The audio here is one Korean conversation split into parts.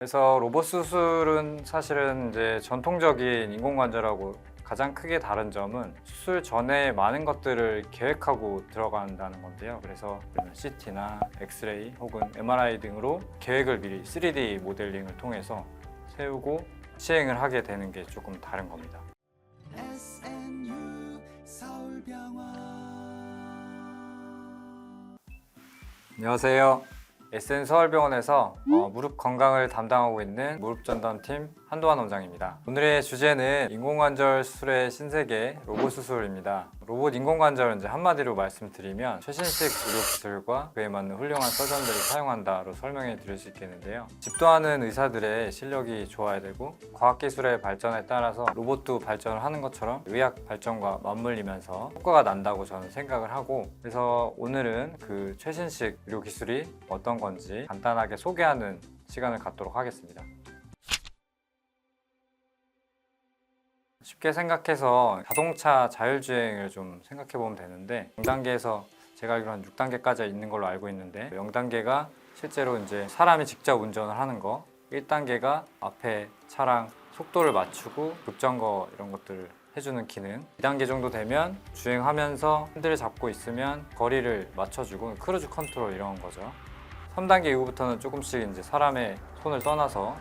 그래서 로봇 수술은 사실은 이제 전통적인 인공관절하고 가장 크게 다른 점은 수술 전에 많은 것들을 계획하고 들어간다는 건데요. 그래서 CT나 엑스레이 혹은 MRI 등으로 계획을 미리 3D 모델링을 통해서 세우고 시행을 하게 되는 게 조금 다른 겁니다. SNU 서울병원. 안녕하세요. SN 서울병원에서 무릎 건강을 담당하고 있는 무릎전담팀 한도환 원장입니다. 오늘의 주제는 인공관절 수술의 신세계 로봇 수술입니다. 로봇 인공관절은 이제 한마디로 말씀드리면 최신식 의료 기술과 그에 맞는 훌륭한 서전들이 사용한다로 설명해 드릴 수 있겠는데요. 집도하는 의사들의 실력이 좋아야 되고 과학기술의 발전에 따라서 로봇도 발전을 하는 것처럼 의학 발전과 맞물리면서 효과가 난다고 저는 생각을 하고, 그래서 오늘은 그 최신식 의료 기술이 어떤 건지 간단하게 소개하는 시간을 갖도록 하겠습니다. 쉽게 생각해서 자동차 자율주행을 좀 생각해 보면 되는데, 0단계에서 제가 알기로 한 6단계까지 있는 걸로 알고 있는데, 0단계가 실제로 이제 사람이 직접 운전을 하는 거, 1단계가 앞에 차랑 속도를 맞추고 급정거 이런 것들을 해주는 기능, 2단계 정도 되면 주행하면서 핸들을 잡고 있으면 거리를 맞춰주고 크루즈 컨트롤 이런 거죠. 3단계 이후부터는 조금씩 이제 사람의 손을 떠나서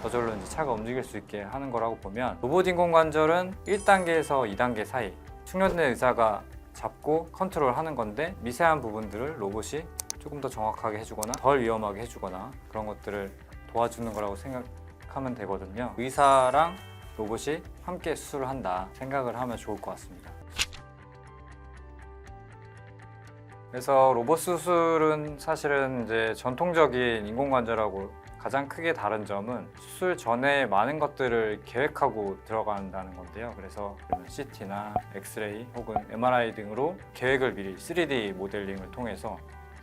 저절로 이제 차가 움직일 수 있게 하는 거라고 보면, 로봇 인공관절은 1단계에서 2단계 사이 숙련된 의사가 잡고 컨트롤하는 건데, 미세한 부분들을 로봇이 조금 더 정확하게 해주거나 덜 위험하게 해주거나 그런 것들을 도와주는 거라고 생각하면 되거든요. 의사랑 로봇이 함께 수술을 한다 생각을 하면 좋을 것 같습니다. 그래서 로봇 수술은 사실은 이제 전통적인 인공관절하고 가장 크게 다른 점은 수술 전에 많은 것들을 계획하고 들어간다는 건데요. 그래서 CT나 엑스레이 혹은 MRI 등으로 계획을 미리 3D 모델링을 통해서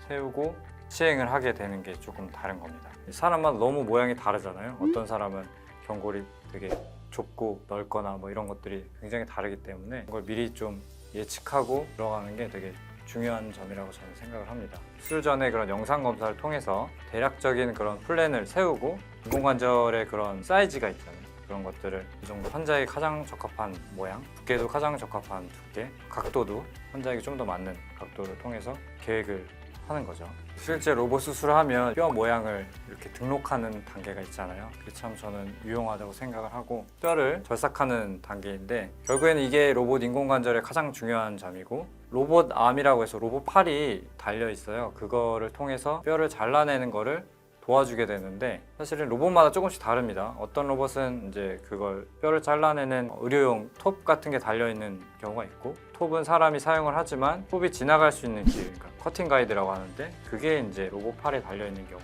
세우고 시행을 하게 되는 게 조금 다른 겁니다. 사람마다 너무 모양이 다르잖아요. 어떤 사람은 견골이 되게 좁고 넓거나 뭐 이런 것들이 굉장히 다르기 때문에 그걸 미리 좀 예측하고 들어가는 게 되게 중요한 점이라고 저는 생각을 합니다. 수술 전에 그런 영상 검사를 통해서 대략적인 그런 플랜을 세우고, 인공관절의 그런 사이즈가 있잖아요. 그런 것들을 이 정도 환자에게 가장 적합한 모양, 두께도 가장 적합한 두께, 각도도 환자에게 좀 더 맞는 각도를 통해서 계획을 하는 거죠. 실제 로봇 수술을 하면 뼈 모양을 이렇게 등록하는 단계가 있잖아요. 그게 참 저는 유용하다고 생각을 하고, 뼈를 절삭하는 단계인데 결국에는 이게 로봇 인공관절의 가장 중요한 점이고, 로봇 암이라고 해서 로봇 팔이 달려 있어요. 그거를 통해서 뼈를 잘라내는 거를 도와주게 되는데, 사실은 로봇마다 조금씩 다릅니다. 어떤 로봇은 이제 그걸 뼈를 잘라내는 의료용 톱 같은 게 달려있는 경우가 있고, 톱은 사람이 사용을 하지만 톱이 지나갈 수 있는 길, 그러니까 커팅 가이드라고 하는데, 그게 이제 로봇 팔에 달려있는 경우,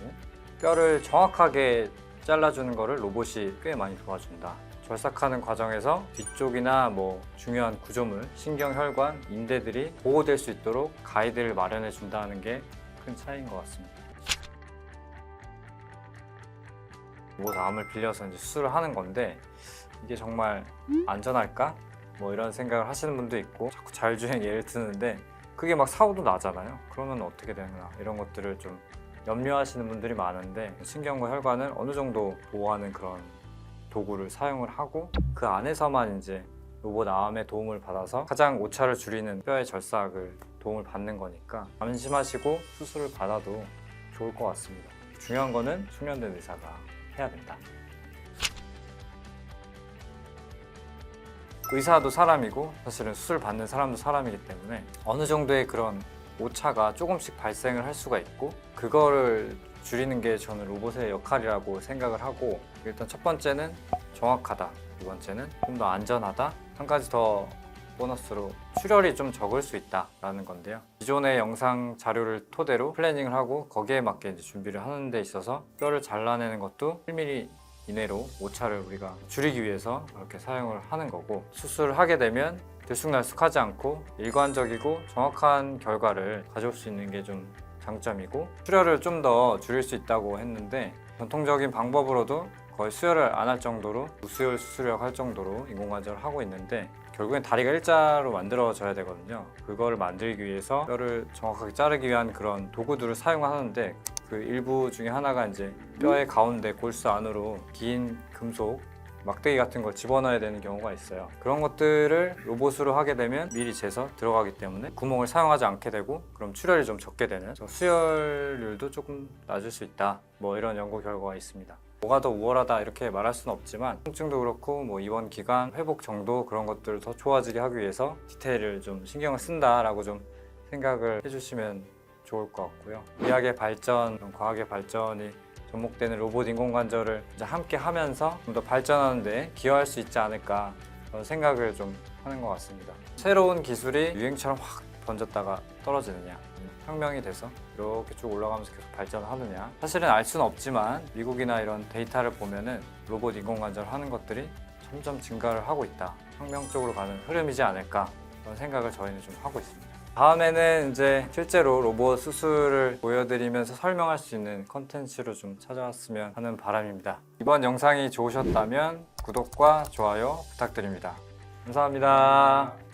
뼈를 정확하게 잘라주는 거를 로봇이 꽤 많이 도와준다. 절삭하는 과정에서 뒤쪽이나 뭐 중요한 구조물, 신경, 혈관, 인대들이 보호될 수 있도록 가이드를 마련해 준다는 게 큰 차이인 것 같습니다. 로봇 암을 빌려서 이제 수술을 하는 건데, 이게 정말 안전할까? 뭐 이런 생각을 하시는 분도 있고, 자꾸 자율주행 예를 드는데 그게 막 사고도 나잖아요. 그러면 어떻게 되나, 이런 것들을 좀 염려하시는 분들이 많은데, 신경과 혈관을 어느 정도 보호하는 그런 도구를 사용을 하고, 그 안에서만 이제 로봇 암의 도움을 받아서 가장 오차를 줄이는 뼈의 절삭을 도움을 받는 거니까 안심하시고 수술을 받아도 좋을 것 같습니다. 중요한 거는 숙련된 의사가 해야 된다. 의사도 사람이고 사실은 수술 받는 사람도 사람이기 때문에 어느 정도의 그런 오차가 조금씩 발생을 할 수가 있고, 그거를 줄이는 게 저는 로봇의 역할이라고 생각을 하고, 일단 첫 번째는 정확하다, 두 번째는 좀 더 안전하다, 한 가지 더 보너스로 출혈이 좀 적을 수 있다라는 건데요. 기존의 영상 자료를 토대로 플래닝을 하고 거기에 맞게 이제 준비를 하는 데 있어서 뼈를 잘라내는 것도 1mm 이내로 오차를 우리가 줄이기 위해서 그렇게 사용을 하는 거고, 수술을 하게 되면 들쑥날쑥하지 않고 일관적이고 정확한 결과를 가져올 수 있는 게 좀 장점이고, 출혈을 좀 더 줄일 수 있다고 했는데, 전통적인 방법으로도 거의 수혈을 안 할 정도로 무수혈 수술이라고 할 정도로 인공관절을 하고 있는데, 결국엔 다리가 일자로 만들어져야 되거든요. 그거를 만들기 위해서 뼈를 정확하게 자르기 위한 그런 도구들을 사용하는데, 그 일부 중에 하나가 이제 뼈의 가운데 골수 안으로 긴 금속 막대기 같은 걸 집어넣어야 되는 경우가 있어요. 그런 것들을 로봇으로 하게 되면 미리 재서 들어가기 때문에 구멍을 사용하지 않게 되고 그럼 출혈이 좀 적게 되는, 그래서 수혈률도 조금 낮을 수 있다, 뭐 이런 연구 결과가 있습니다. 뭐가 더 우월하다 이렇게 말할 수는 없지만 통증도 그렇고 뭐 입원 기간, 회복 정도 그런 것들을 더 좋아지게 하기 위해서 디테일을 좀 신경을 쓴다라고 좀 생각을 해주시면 좋을 것 같고요. 의학의 발전, 과학의 발전이 접목되는 로봇 인공관절을 이제 함께 하면서 좀 더 발전하는 데 기여할 수 있지 않을까 그런 생각을 좀 하는 것 같습니다. 새로운 기술이 유행처럼 확 번졌다가 떨어지느냐, 혁명이 돼서 이렇게 쭉 올라가면서 계속 발전하느냐, 사실은 알 수는 없지만 미국이나 이런 데이터를 보면은 로봇 인공관절 하는 것들이 점점 증가를 하고 있다, 혁명 쪽으로 가는 흐름이지 않을까 그런 생각을 저희는 좀 하고 있습니다. 다음에는 이제 실제로 로봇 수술을 보여드리면서 설명할 수 있는 컨텐츠로 좀 찾아왔으면 하는 바람입니다. 이번 영상이 좋으셨다면 구독과 좋아요 부탁드립니다. 감사합니다.